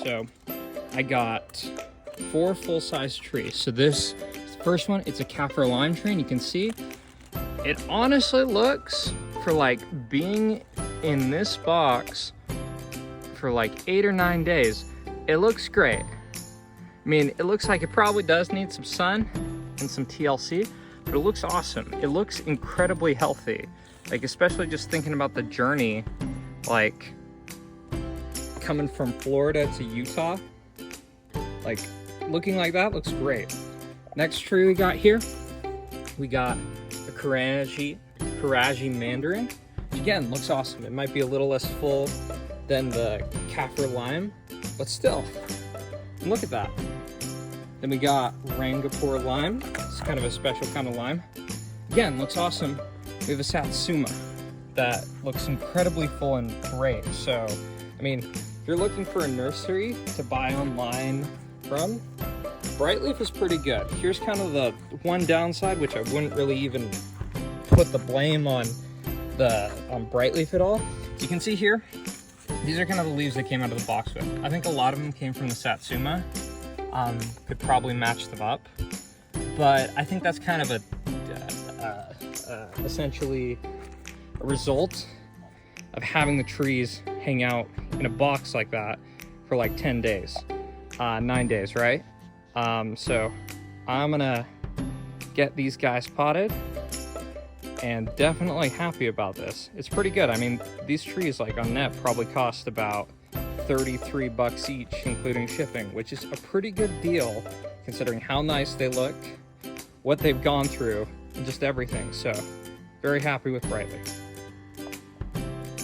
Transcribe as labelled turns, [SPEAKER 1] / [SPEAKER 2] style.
[SPEAKER 1] So I got 4 full-size trees. So this first one, it's a Kaffir lime tree, and you can see it honestly looks, for like being in this box for like 8 or 9 days, it looks great. I mean, it looks like it probably does need some sun and some TLC, but it looks awesome. It looks incredibly healthy. Like, especially just thinking about the journey, like coming from Florida to Utah, like looking like that looks great. Next tree we got here, we got a Keraji Mandarin. Again, looks awesome. It might be a little less full than the Kaffir Lime, but still, look at that. Then we got Rangpur Lime. It's kind of a special kind of lime. Again, looks awesome. We have a Satsuma that looks incredibly full and great. So, I mean, if you're looking for a nursery to buy online from, Brite Leaf is pretty good. Here's kind of the one downside, which I wouldn't really even put the blame on Brite Leaf at all. You can see here, these are kind of the leaves they came out of the box with. I think a lot of them came from the Satsuma. Could probably match them up, but I think that's kind of essentially a result of having the trees hang out in a box like that for like 10 days, 9 days, right? So I'm gonna get these guys potted, and definitely happy about this. It's pretty good. I mean, these trees, like on net, probably cost about 33 bucks each, including shipping, which is a pretty good deal considering how nice they look, what they've gone through, and just everything. So very happy with Brite Leaf.